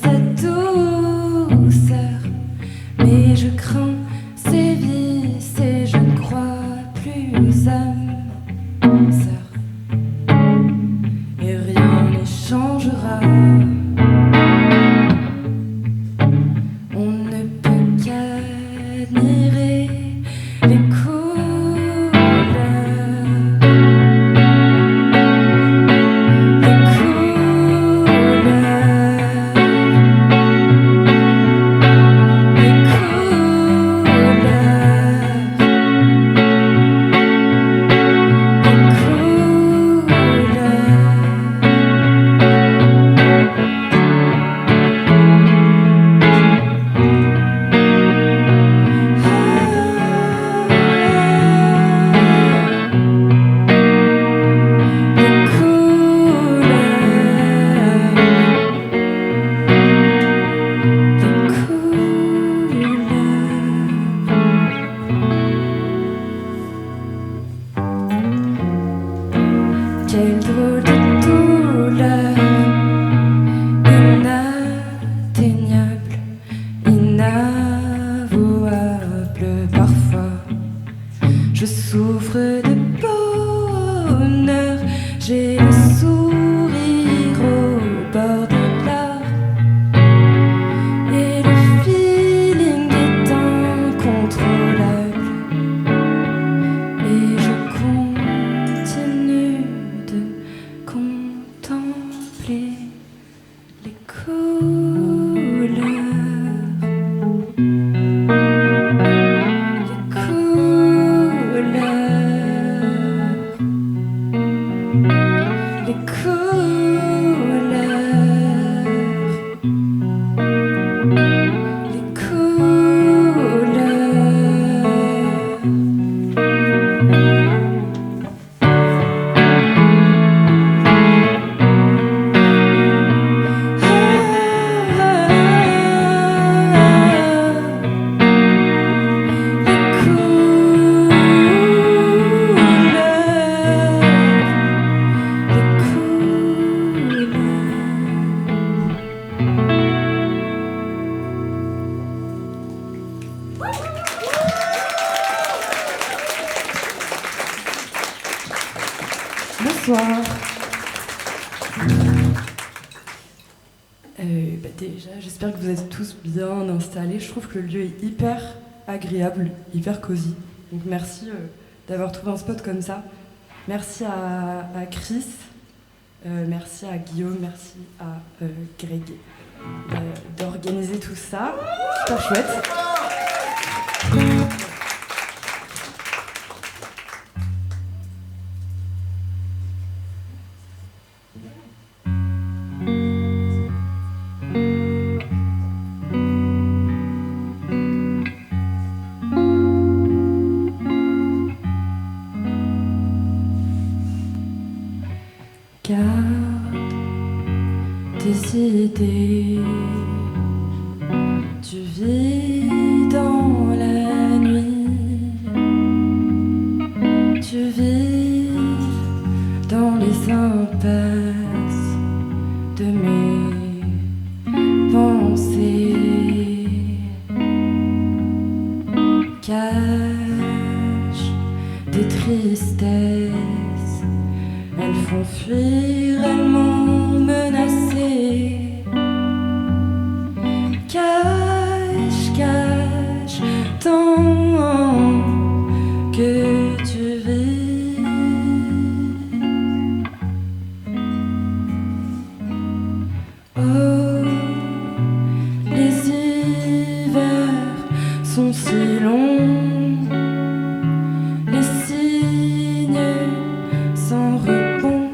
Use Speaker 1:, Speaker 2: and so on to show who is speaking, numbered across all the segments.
Speaker 1: sa douceur, mais je crains ses vices et je ne crois plus âme sœur, et rien n'y changera. On ne peut qu'admirer les quelle drôle de douleur, inatteignable, inavouable. Parfois, je souffre de bonheur, j'ai le sourire au bord des larmes, et le feeling est incontrôlable, et je continue de contempler les couleurs, les couleurs, les couleurs. Bonsoir. Déjà, j'espère que vous êtes tous bien installés. Je trouve que le lieu est hyper agréable, hyper cosy. Donc merci d'avoir trouvé un spot comme ça. Merci à Chris, merci à Guillaume, merci à Greg d'organiser tout ça. Super chouette. Garde tes idées, tu vis dans la nuit, tu vis dans les impasses de mes pensées. Cache tes tristesses, elles font fuir, elles m'ont menacée. Cache, cache tant que tu vis. Oh, les hivers sont si longs, les signes sans rebond,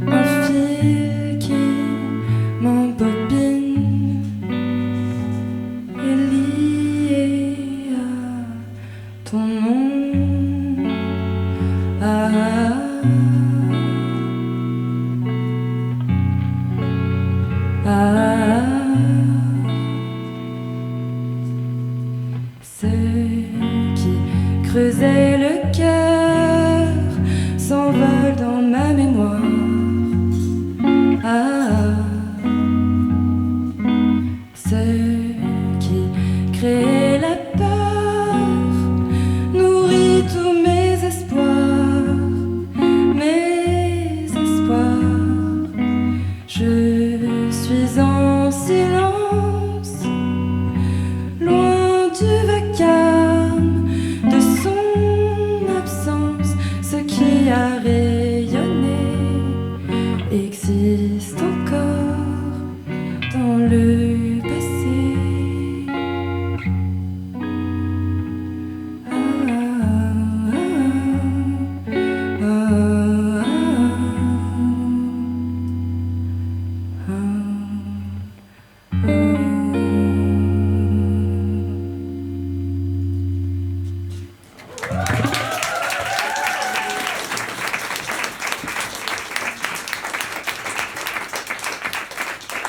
Speaker 1: un fil qui m'embobine est lié à ton nom. Ah, ah, ah. Ceux qui creusaient le cœur s'envolent dans ma mémoire. Ah, suis en silence, loin du vacarme de son absence. Ce qui a rayonné existe encore dans le passé.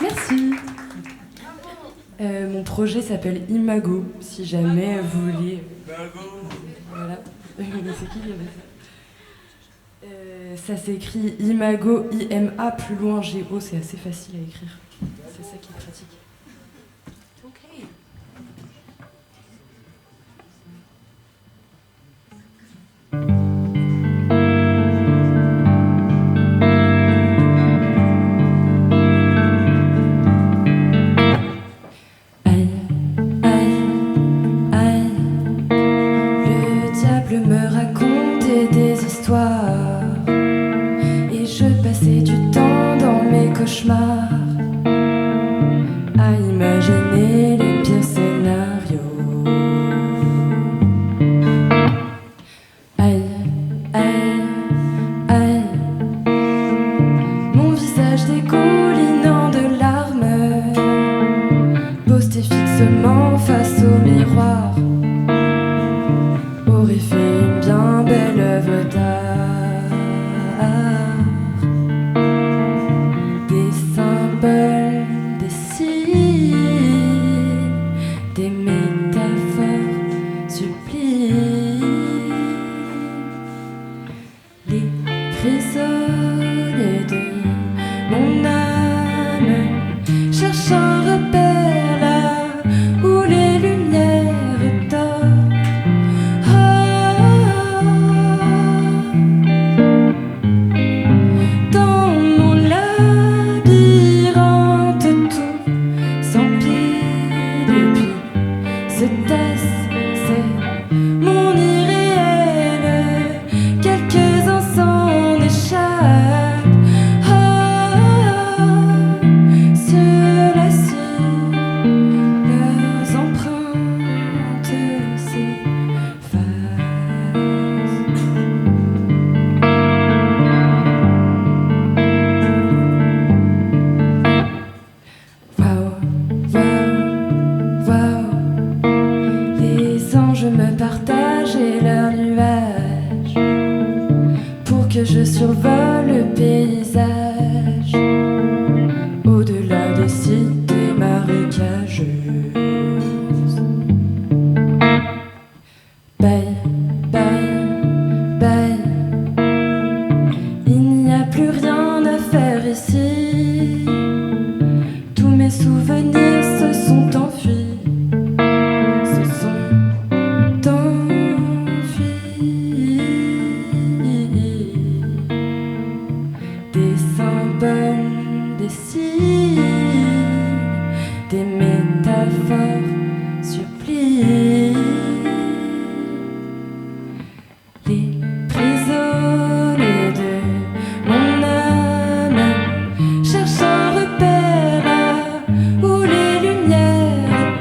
Speaker 1: Merci. Mon projet s'appelle Imago, si jamais vous voulez. Voilà. C'est qui qui avait ça? Ça s'écrit Imago, I-M-A, plus loin G-O, c'est assez facile à écrire. C'est ça qui est pratique. Ok. Me raconter des histoires et je passais du temps dans mes cauchemars à imaginer les pires scénarios. Aïe, aïe, aïe, mon visage dégoulinant de larmes, posté fixement face au miroir, aurait fait une bien belle œuvre d'art. Des symboles, des signes, des métaphores sublimes. Les prisonniers de mon âme cherchent un repère là où les lumières dorment. Je survole le paysage au-delà des cités marécageuses. Bye, bye, bye. Il n'y a plus rien à faire ici. Tous mes souvenirs se sont enfuis. Se sont des symboles, des signes, des métaphores sublimes. Les prisonniers de mon âme cherchent un repère là où les lumières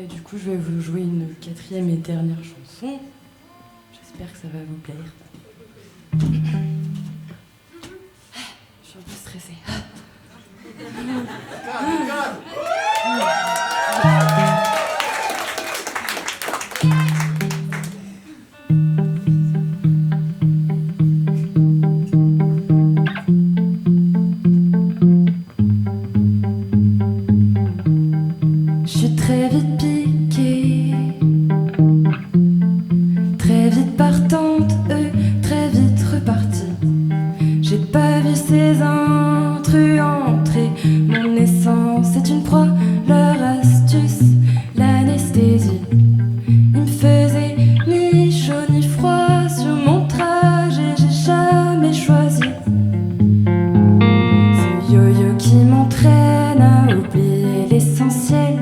Speaker 1: Et du coup, je vais vous jouer une quatrième et dernière chanson. J'espère que ça va vous plaire. Je suis un peu stressée.
Speaker 2: Je suis très vite piquée, très vite partante, très vite repartie. J'ai pas vu ces intrus entrer. Mon essence est une proie, leur astuce, l'anesthésie. Il me faisait ni chaud ni froid sur mon trajet, j'ai jamais choisi. Ce yo-yo qui m'entraîne à oublier l'essentiel.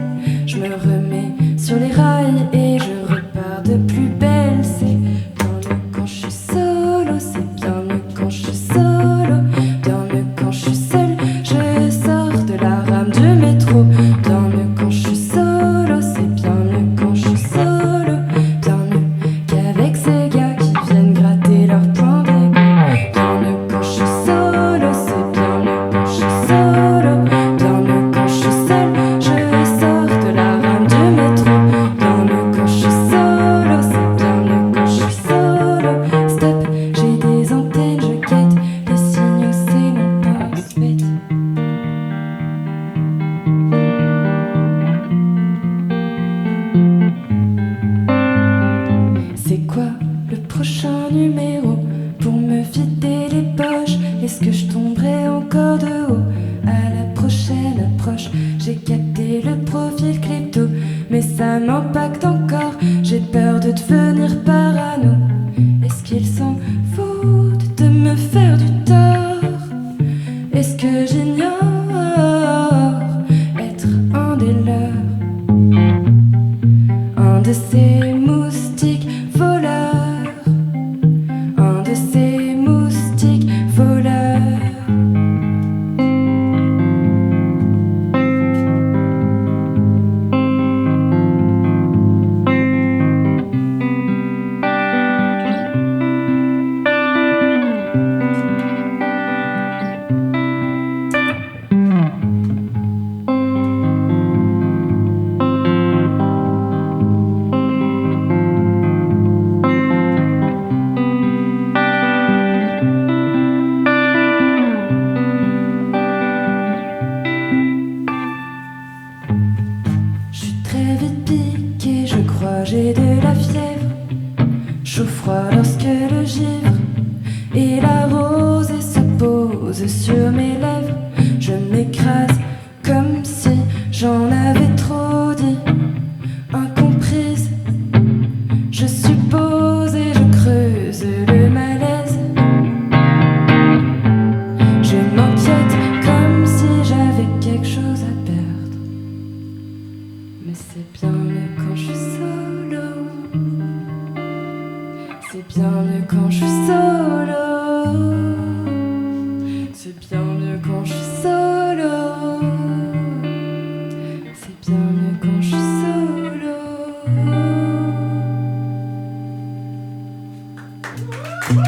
Speaker 2: Je me remets sur les rails et je repars de plus belle. C'est bien mieux quand je suis solo, c'est bien mieux quand je suis solo. Bien mieux quand je suis seule, je sors de la rame du métro. Bien mieux quand je suis solo, c'est bien mieux quand je suis solo. Bien mieux qu'avec ces gars qui viennent gratter leur point d'égo. Bien mieux quand je suis solo, c'est bien mieux quand je suis solo. Bien mieux quand je suis seule, je sors de la rame du métro. Bien mieux quand je suis solo, c'est bien mieux quand je suis solo. Stop, j'ai des antennes, je guette les signaux, c'est mon pense-bête. C'est quoi le prochain numéro pour me vider les poches? Est-ce que je tomberai encore de haut à la prochaine approche? J'ai capté le profil crypto, mais ça m'impacte encore. J'ai peur de devenir parano. Est-ce qu'ils s'en foutent de me faire du tort? Est-ce que j'ignore être un des leurs? Un de ces moustiques voleurs, un de ces moustiques voleurs. Je suis très vite piquée, je crois j'ai de la fièvre. Chaud-froid lorsque le givre et la rosée se pose sur mes lèvres. Je m'écrase comme si j'en avais trop dit. Incomprise, je suppose et je creuse le malaise. Je m'inquiète comme si j'avais quelque chose à perdre. Mais c'est bien mieux quand je suis solo. C'est bien mieux quand je suis solo. C'est bien mieux quand je suis solo. C'est bien mieux quand je suis solo.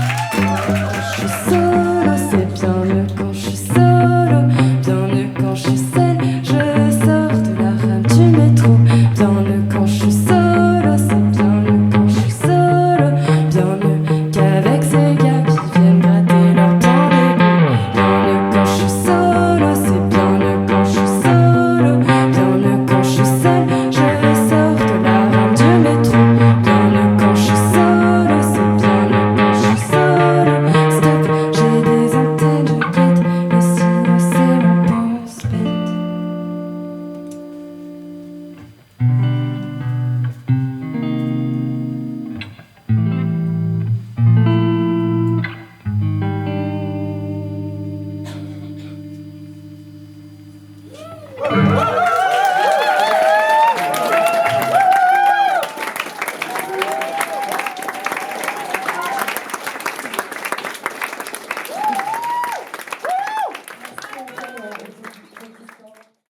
Speaker 2: Quand je suis solo, c'est bien mieux quand je suis solo. Bien mieux quand je suis seule, je sors de la rame du métro. Bien mieux quand je suis solo, c'est bien mieux quand je suis solo. Bien mieux qu'avec ces gars qui viennent gratter leur temps d'égo. Bien mieux quand je suis solo, c'est bien mieux quand je suis solo. Bien mieux quand je suis seule, je sors de la rame du métro. Bien mieux quand je suis solo, c'est bien mieux quand je suis solo. Stop, j'ai des antennes, je guette les signaux, c'est mon pense-bête.